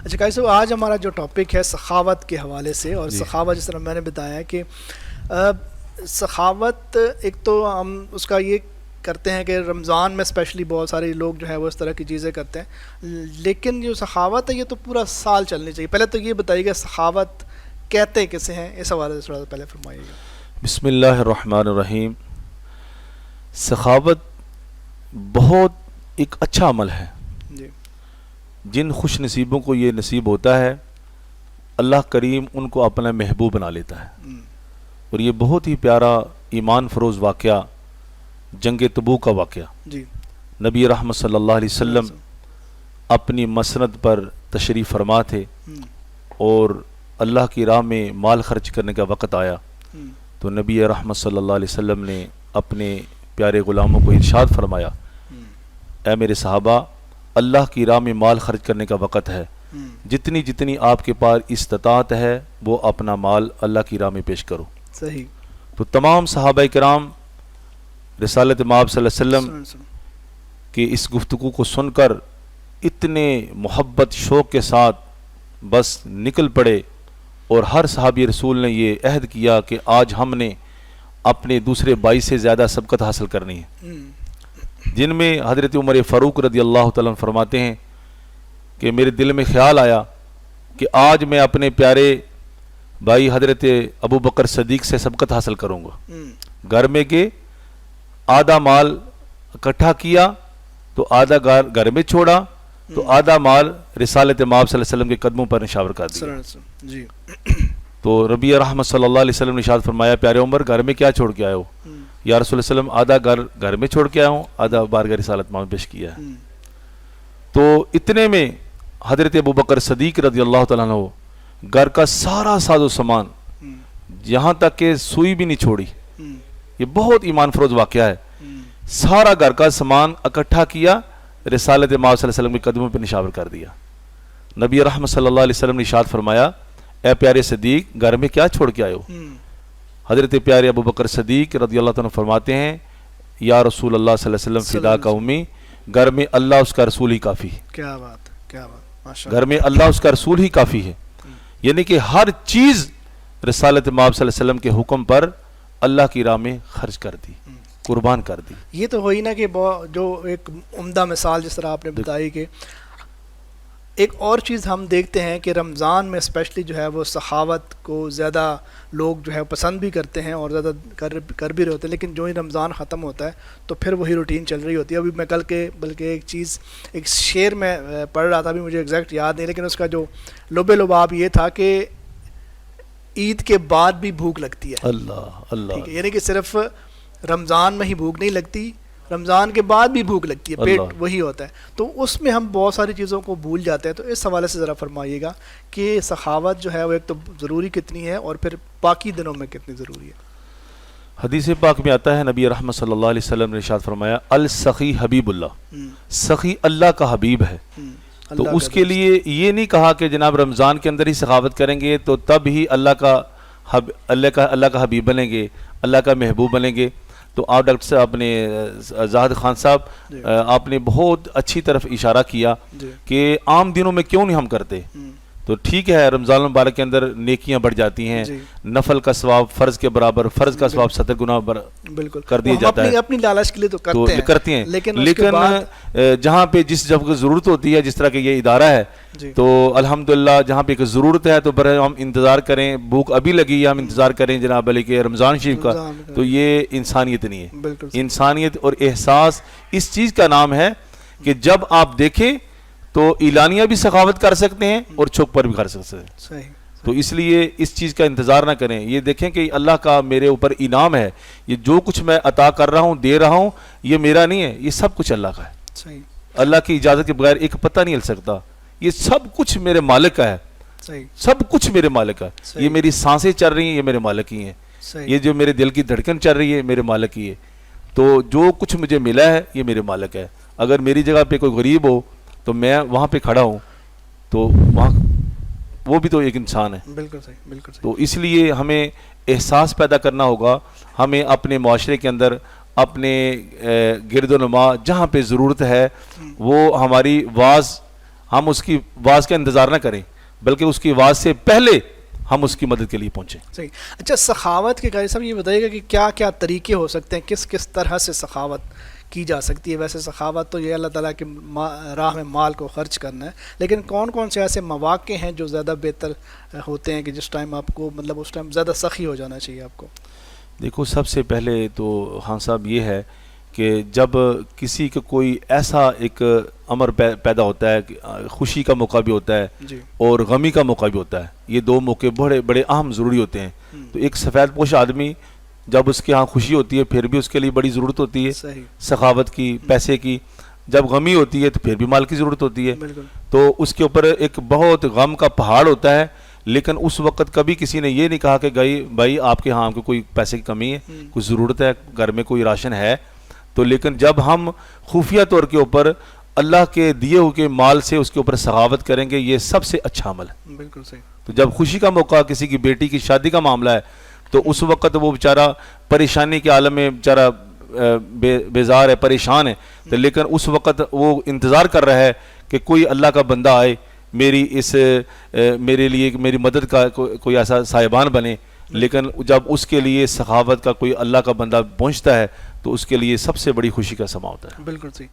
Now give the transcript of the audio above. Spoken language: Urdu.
اچھا قاری صاحب، آج ہمارا جو ٹاپک ہے سخاوت کے حوالے سے، اور سخاوت جس طرح میں نے بتایا کہ سخاوت ایک تو ہم اس کا یہ کرتے ہیں کہ رمضان میں اسپیشلی بہت سارے لوگ جو ہے وہ اس طرح کی چیزیں کرتے ہیں، لیکن جو سخاوت ہے یہ تو پورا سال چلنی چاہیے. پہلے تو یہ بتائیے گا سخاوت کہتے کسے ہیں، اس حوالے سے تھوڑا سا پہلے فرمائیے گا. بسم اللہ الرحمن الرحیم. سخاوت بہت ایک اچھا عمل ہے. جی. جن خوش نصیبوں کو یہ نصیب ہوتا ہے اللہ کریم ان کو اپنا محبوب بنا لیتا ہے. اور یہ بہت ہی پیارا ایمان فروز واقعہ جنگ تبوک کا واقعہ. جی. نبی رحمت صلی اللہ علیہ وسلم اپنی مسند پر تشریف فرما تھے اور اللہ کی راہ میں مال خرچ کرنے کا وقت آیا تو نبی رحمت صلی اللہ علیہ وسلم نے اپنے پیارے غلاموں کو ارشاد فرمایا، اے میرے صحابہ، اللہ کی راہ میں مال خرچ کرنے کا وقت ہے، جتنی آپ کے پاس استطاعت ہے وہ اپنا مال اللہ کی راہ میں پیش کرو. صحیح. تو تمام صحابہ کرام رسالت مآب صلی اللہ علیہ وسلم کی اس گفتگو کو سن کر اتنے محبت شوق کے ساتھ بس نکل پڑے، اور ہر صحابی رسول نے یہ عہد کیا کہ آج ہم نے اپنے دوسرے بھائی سے زیادہ سبقت حاصل کرنی ہے. جن میں حضرت عمر فاروق رضی اللہ تعالیٰ عنہ فرماتے ہیں کہ میرے دل میں خیال آیا کہ آج میں اپنے پیارے بھائی حضرت ابو بکر صدیق سے سبقت حاصل کروں گا. گھر میں کے آدھا مال اکٹھا کیا تو آدھا گھر میں چھوڑا تو آدھا مال رسالت مآب صلی اللہ علیہ وسلم کے قدموں پر نشاور کر دیا. جی. تو ربی رحمت صلی اللہ علیہ وسلم نے ارشاد فرمایا، پیارے عمر گھر میں کیا چھوڑ کے آئے ہو؟ یا رسول اللہ علیہ وسلم آدھا گھر میں چھوڑ کے آیا ہوں، آدھا بارگاہ رسالت مآب میں پیش کیا ہے. تو اتنے میں حضرت ابو بکر صدیق رضی اللہ تعالیٰ عنہ گھر کا سارا ساز و سامان یہاں تک کہ سوئی بھی نہیں چھوڑی، یہ بہت ایمان فروز واقعہ ہے، سارا گھر کا سامان اکٹھا کیا، رسالت مآب صلی اللہ علیہ وسلم کے قدموں پہ نشاور کر دیا. نبی رحمت صلی اللہ علیہ وسلم نے ارشاد فرمایا، اے پیارے صدیق گھر میں کیا چھوڑ کے آئے ہو؟ حضرت پیارے ابو بکر صدیق رضی اللہ تعالیٰ فرماتے ہیں، یا رسول اللہ صلی اللہ علیہ وسلم فدا کا امی، گھر میں اللہ اس کا رسول ہی کافی ہے. کیا بات، کیا بات. گھر میں اللہ اس کا رسول ہی کافی ہے، یعنی کہ ہر چیز رسالت مآب صلی اللہ علیہ وسلم کے حکم پر اللہ کی راہ میں خرچ کر دی، قربان کر دی. یہ تو ہوئی نا کہ جو ایک عمدہ مثال جس طرح آپ نے بتائی. کہ ایک اور چیز ہم دیکھتے ہیں کہ رمضان میں اسپیشلی جو ہے وہ سخاوت کو زیادہ لوگ جو ہے پسند بھی کرتے ہیں اور زیادہ کر بھی رہے ہوتے ہیں، لیکن جو ہی رمضان ختم ہوتا ہے تو پھر وہی روٹین چل رہی ہوتی ہے. ابھی میں کل کے بلکہ ایک شعر میں پڑھ رہا تھا، ابھی مجھے ایگزیکٹ یاد نہیں، لیکن اس کا جو لب لباب یہ تھا کہ عید کے بعد بھی بھوک لگتی ہے. اللہ اللہ. یعنی کہ صرف رمضان میں ہی بھوک نہیں لگتی، رمضان کے بعد بھی بھوک لگتی ہے، پیٹ وہی ہوتا ہے. تو اس میں ہم بہت ساری چیزوں کو بھول جاتے ہیں. تو اس حوالے سے ذرا فرمائیے گا کہ سخاوت جو ہے وہ ایک تو ضروری کتنی ہے اور پھر باقی دنوں میں کتنی ضروری ہے. حدیث پاک میں آتا ہے، نبی رحمت صلی اللہ علیہ وسلم نے ارشاد فرمایا، السخی حبیب اللہ، سخی اللہ کا حبیب ہے. تو اس کے لیے یہ نہیں کہا کہ جناب رمضان کے اندر ہی سخاوت کریں گے تو تب ہی اللہ کا حبیب بنیں گے، اللہ کا محبوب بنیں گے. تو آپ ڈاکٹر صاحب نے زاہد خان صاحب آپ نے بہت اچھی طرف اشارہ کیا کہ عام دنوں میں کیوں نہیں ہم کرتے. تو ٹھیک ہے رمضان المبارک کے اندر نیکیاں بڑھ جاتی ہیں، نفل کا ثواب فرض کے برابر، فرض کا ثواب 70 گنا کر دیا جاتا ہے، اپنی لالچ کے لیے تو کرتے ہیں. لیکن جہاں پہ جس جب ضرورت ہوتی ہے، جس طرح کہ یہ ادارہ ہے تو الحمدللہ جہاں پہ ضرورت ہے تو برے ہم انتظار کریں، بھوک ابھی لگی ہے ہم انتظار کریں جناب علی کے رمضان شریف کا. تو یہ انسانیت نہیں ہے. انسانیت اور احساس اس چیز کا نام ہے کہ جب آپ دیکھیں تو اعلانیہ بھی سخاوت کر سکتے ہیں اور چھپ پر بھی کر سکتے ہیں. تو اس لیے اس چیز کا انتظار نہ کریں. یہ دیکھیں کہ اللہ کا میرے اوپر انعام ہے، یہ جو کچھ میں عطا کر رہا ہوں، دے رہا ہوں، یہ میرا نہیں ہے، یہ سب کچھ اللہ کا ہے. اللہ کی اجازت کے بغیر ایک پتہ نہیں ہل سکتا. یہ سب کچھ میرے مالک کا ہے، سب کچھ میرے مالک کا ہے. یہ میری سانسیں چل رہی ہیں، یہ میرے مالک کی ہیں. یہ جو میرے دل کی دھڑکن چل رہی ہے میرے مالک کی ہے. تو جو کچھ مجھے ملا ہے یہ میرے مالک ہے. اگر میری جگہ پہ کوئی غریب ہو تو میں وہاں پہ کھڑا ہوں تو وہاں وہ بھی تو ایک انسان ہے. بالکل صحیح. تو اس لیے ہمیں احساس پیدا کرنا ہوگا. ہمیں اپنے معاشرے کے اندر اپنے گرد و نما جہاں پہ ضرورت ہے وہ ہماری واز ہم اس کی آواز کا انتظار نہ کریں بلکہ اس کی آواز سے پہلے ہم اس کی مدد کے لیے پہنچیں. صحیح. اچھا سخاوت کے قاری صاحب یہ بتائیے گا کہ کیا کیا طریقے ہو سکتے ہیں, کس کس طرح سے سخاوت کی جا سکتی ہے؟ ویسے سخاوت تو یہ اللہ تعالیٰ کی راہ میں مال کو خرچ کرنا ہے, لیکن کون کون سے ایسے مواقع ہیں جو زیادہ بہتر ہوتے ہیں کہ جس ٹائم آپ کو مطلب اس ٹائم زیادہ سخی ہو جانا چاہیے آپ کو؟ دیکھو سب سے پہلے تو خان صاحب یہ ہے کہ جب کسی کا کوئی ایسا ایک امر پیدا ہوتا ہے, خوشی کا موقع بھی ہوتا ہے جی. اور غمی کا موقع بھی ہوتا ہے, یہ دو موقع بڑے بڑے اہم ضروری ہوتے ہیں. تو ایک سفید پوش آدمی جب اس کے ہاں خوشی ہوتی ہے پھر بھی اس کے لیے بڑی ضرورت ہوتی ہے صحیح. سخاوت کی, پیسے کی. جب غمی ہوتی ہے تو پھر بھی مال کی ضرورت ہوتی ہے. بالکل. تو اس کے اوپر ایک بہت غم کا پہاڑ ہوتا ہے, لیکن اس وقت کبھی کسی نے یہ نہیں کہا کہ بھائی آپ کے ہاں کوئی پیسے کی کمی ہے, کوئی ضرورت ہے, گھر میں کوئی راشن ہے. تو لیکن جب ہم خفیہ طور کے اوپر اللہ کے دیے ہوئے مال سے اس کے اوپر سخاوت کریں گے, یہ سب سے اچھا عمل ہے. بالکل صحیح. تو جب خوشی کا موقع, کسی کی بیٹی کی شادی کا معاملہ ہے, تو اس وقت وہ بیچارہ پریشانی کے عالم میں بیچارہ بیزار ہے, پریشان ہے, تو لیکن اس وقت وہ انتظار کر رہا ہے کہ کوئی اللہ کا بندہ آئے, میرے لیے میری مدد کا کوئی ایسا صاحبان بنے. لیکن جب اس کے لیے سخاوت کا کوئی اللہ کا بندہ پہنچتا ہے تو اس کے لیے سب سے بڑی خوشی کا سما ہوتا ہے. بالکل صحیح.